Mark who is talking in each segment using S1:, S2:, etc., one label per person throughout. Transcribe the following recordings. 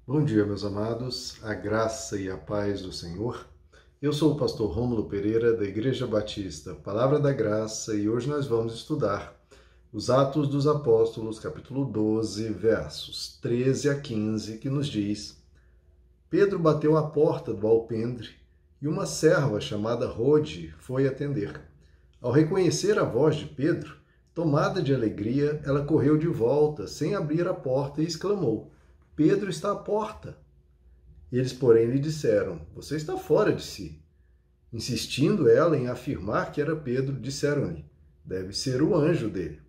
S1: Bom dia, meus amados, a graça e a paz do Senhor. Eu sou o pastor Rômulo Pereira, da Igreja Batista Palavra da Graça, e hoje nós vamos estudar os Atos dos Apóstolos, capítulo 12, versos 13 a 15, que nos diz: Pedro bateu à porta do alpendre e uma serva chamada Rode foi atender. Ao reconhecer a voz de Pedro, tomada de alegria, ela correu de volta, sem abrir a porta, e exclamou: Pedro está à porta. Eles, porém, lhe disseram: Você está fora de si. Insistindo ela em afirmar que era Pedro, disseram-lhe: Deve ser o anjo dele.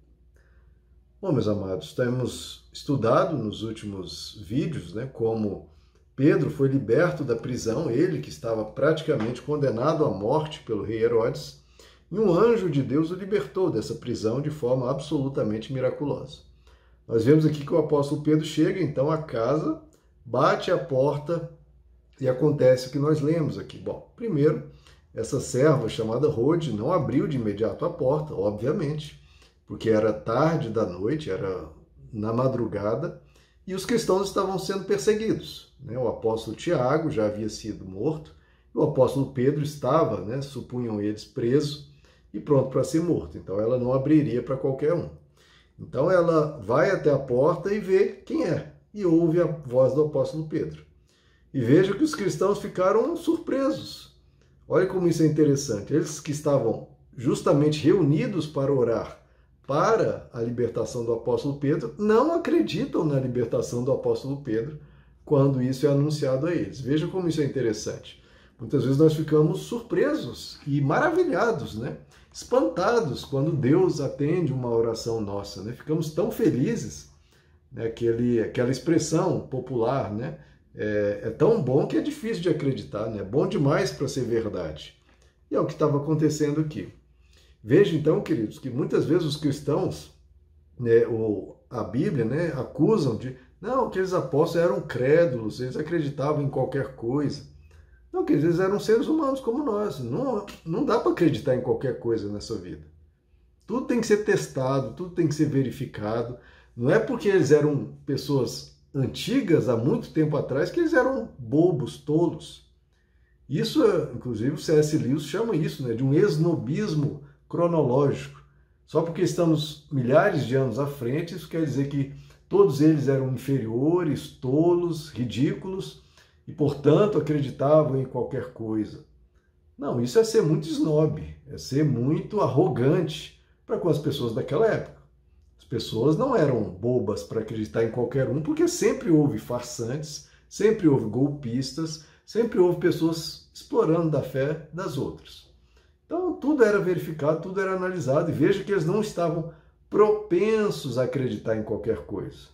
S1: Bom, meus amados, temos estudado nos últimos vídeos, como Pedro foi liberto da prisão, ele que estava praticamente condenado à morte pelo rei Herodes, e um anjo de Deus o libertou dessa prisão de forma absolutamente miraculosa. Nós vemos aqui que o apóstolo Pedro chega então à casa, bate a porta e acontece o que nós lemos aqui. Bom, primeiro, essa serva chamada Rode não abriu de imediato a porta, obviamente, porque era tarde da noite, era na madrugada, e os cristãos estavam sendo perseguidos. O apóstolo Tiago já havia sido morto, e o apóstolo Pedro estava, supunham eles, preso e pronto para ser morto. Então ela não abriria para qualquer um. Então ela vai até a porta e vê quem é, e ouve a voz do apóstolo Pedro. E veja que os cristãos ficaram surpresos. Olha como isso é interessante. Eles que estavam justamente reunidos para orar para a libertação do apóstolo Pedro, não acreditam na libertação do apóstolo Pedro quando isso é anunciado a eles. Veja como isso é interessante. Muitas vezes nós ficamos surpresos e maravilhados, espantados quando Deus atende uma oração nossa, Ficamos tão felizes, aquela expressão popular, é tão bom que é difícil de acreditar, É bom demais para ser verdade. E é o que estava acontecendo aqui. Veja então, queridos, que muitas vezes os cristãos, ou a Bíblia, acusam de, não, aqueles apóstolos eram crédulos, eles acreditavam em qualquer coisa. Não, que eles eram seres humanos como nós. Não dá para acreditar em qualquer coisa nessa vida. Tudo tem que ser testado, tudo tem que ser verificado. Não é porque eles eram pessoas antigas, há muito tempo atrás, que eles eram bobos, tolos. Isso, inclusive, o C.S. Lewis chama isso, de um esnobismo cronológico. Só porque estamos milhares de anos à frente, isso quer dizer que todos eles eram inferiores, tolos, ridículos, e, portanto, acreditavam em qualquer coisa. Não, isso é ser muito snob, é ser muito arrogante para com as pessoas daquela época. As pessoas não eram bobas para acreditar em qualquer um, porque sempre houve farsantes, sempre houve golpistas, sempre houve pessoas explorando da fé das outras. Então, tudo era verificado, tudo era analisado, e veja que eles não estavam propensos a acreditar em qualquer coisa.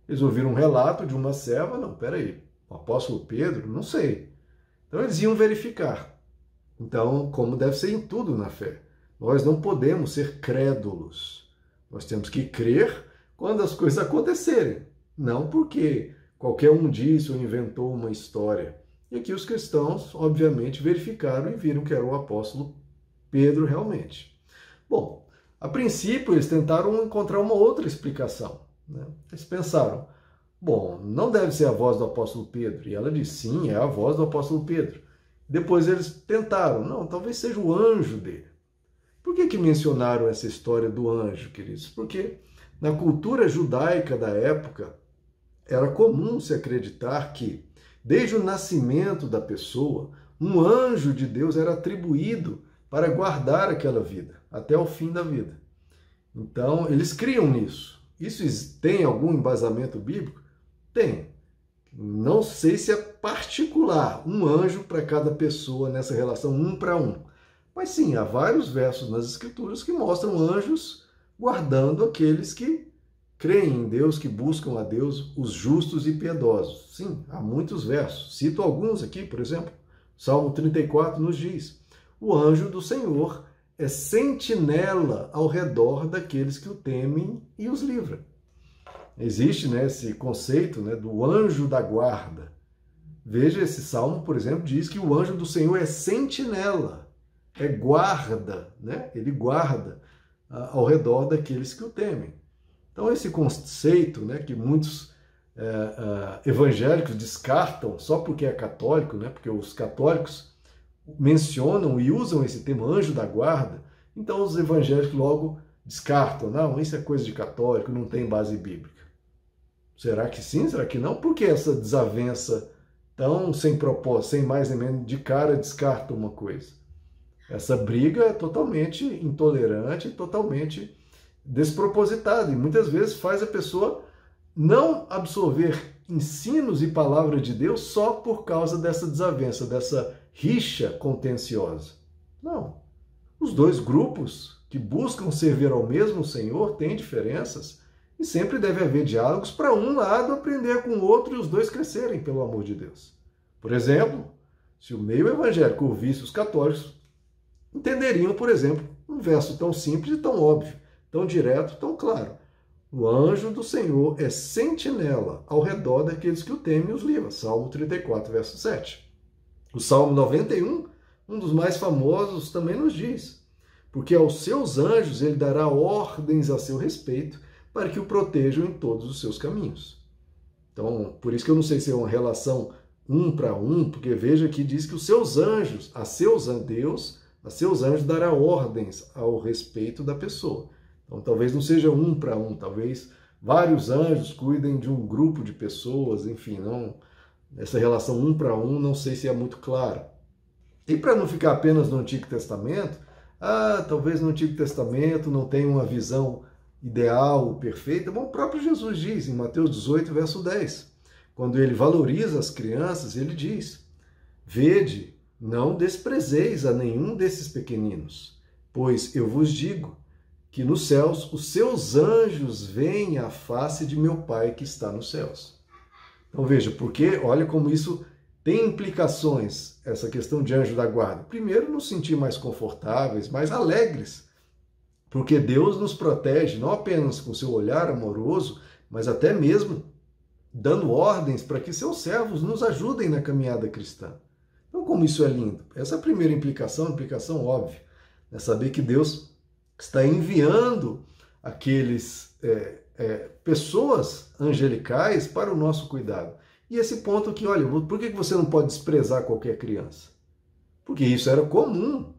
S1: Eles ouviram um relato de uma serva, não, peraí, o apóstolo Pedro? Não sei. Então eles iam verificar. Então, como deve ser em tudo na fé, nós não podemos ser crédulos. Nós temos que crer quando as coisas acontecerem. Não porque qualquer um disse ou inventou uma história. E aqui os cristãos, obviamente, verificaram e viram que era o apóstolo Pedro realmente. Bom, a princípio eles tentaram encontrar uma outra explicação. Eles pensaram, bom, não deve ser a voz do apóstolo Pedro. E ela disse, sim, é a voz do apóstolo Pedro. Depois eles tentaram, não, talvez seja o anjo dele. Por que mencionaram essa história do anjo, queridos? Porque na cultura judaica da época, era comum se acreditar que, desde o nascimento da pessoa, um anjo de Deus era atribuído para guardar aquela vida, até o fim da vida. Então, eles criam nisso. Isso tem algum embasamento bíblico? Tem. Não sei se é particular, um anjo para cada pessoa nessa relação, um para um. Mas sim, há vários versos nas Escrituras que mostram anjos guardando aqueles que creem em Deus, que buscam a Deus, os justos e piedosos. Sim, há muitos versos. Cito alguns aqui, por exemplo. Salmo 34 nos diz: o anjo do Senhor é sentinela ao redor daqueles que o temem e os livra. Existe esse conceito do anjo da guarda. Veja, esse salmo, por exemplo, diz que o anjo do Senhor é sentinela, é guarda, ele guarda ao redor daqueles que o temem. Então, esse conceito que muitos evangélicos descartam só porque é católico, né? Porque os católicos mencionam e usam esse termo anjo da guarda, então os evangélicos logo descartam. Não, isso é coisa de católico, não tem base bíblica. Será que sim? Será que não? Por que essa desavença tão sem propósito, sem mais nem menos, de cara descarta uma coisa? Essa briga é totalmente intolerante, totalmente despropositada e muitas vezes faz a pessoa não absorver ensinos e palavra de Deus só por causa dessa desavença, dessa rixa contenciosa. Não. Os dois grupos que buscam servir ao mesmo Senhor têm diferenças e sempre deve haver diálogos para um lado aprender com o outro e os dois crescerem, pelo amor de Deus. Por exemplo, se o meio evangélico ouvisse os católicos, entenderiam, por exemplo, um verso tão simples e tão óbvio, tão direto, tão claro. O anjo do Senhor é sentinela ao redor daqueles que o temem e os livra. Salmo 34, verso 7. O Salmo 91, um dos mais famosos, também nos diz: porque aos seus anjos ele dará ordens a seu respeito para que o protejam em todos os seus caminhos. Então, por isso que eu não sei se é uma relação um para um, porque veja que diz que os seus anjos, Deus, a seus anjos dará ordens ao respeito da pessoa. Então, talvez não seja um para um, talvez vários anjos cuidem de um grupo de pessoas, enfim, não, essa relação um para um não sei se é muito clara. E para não ficar apenas no Antigo Testamento, talvez no Antigo Testamento não tenha uma visão ideal, perfeita. Bom, o próprio Jesus diz em Mateus 18, verso 10, quando ele valoriza as crianças, ele diz: vede, não desprezeis a nenhum desses pequeninos, pois eu vos digo que nos céus os seus anjos veem a face de meu Pai que está nos céus. Então veja, porque olha como isso tem implicações, essa questão de anjo da guarda. Primeiro, nos sentir mais confortáveis, mais alegres, porque Deus nos protege, não apenas com seu olhar amoroso, mas até mesmo dando ordens para que seus servos nos ajudem na caminhada cristã. Então, como isso é lindo? Essa é a primeira implicação óbvia, é saber que Deus está enviando aqueles pessoas angelicais para o nosso cuidado. E esse ponto que, olha, por que você não pode desprezar qualquer criança? Porque isso era comum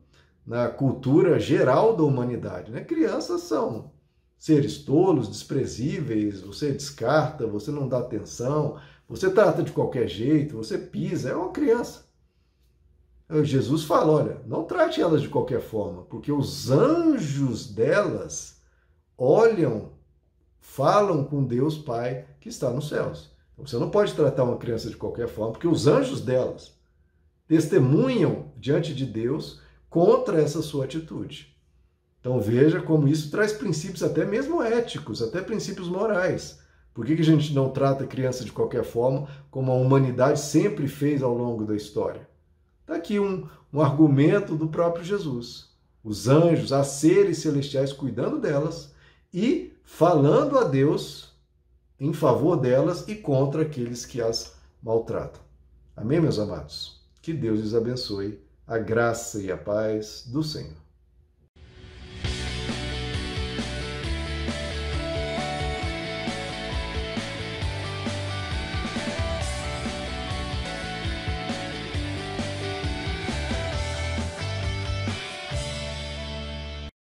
S1: na cultura geral da humanidade, né? Crianças são seres tolos, desprezíveis, você descarta, você não dá atenção, você trata de qualquer jeito, você pisa, é uma criança. Jesus fala, olha, não trate elas de qualquer forma, porque os anjos delas olham, falam com Deus Pai que está nos céus. Então, você não pode tratar uma criança de qualquer forma, porque os anjos delas testemunham diante de Deus contra essa sua atitude. Então veja como isso traz princípios até mesmo éticos, até princípios morais. Por que a gente não trata a criança de qualquer forma, como a humanidade sempre fez ao longo da história? Está aqui um argumento do próprio Jesus. Os anjos, as seres celestiais cuidando delas e falando a Deus em favor delas e contra aqueles que as maltratam. Amém, meus amados? Que Deus lhes abençoe, a graça e a paz do Senhor.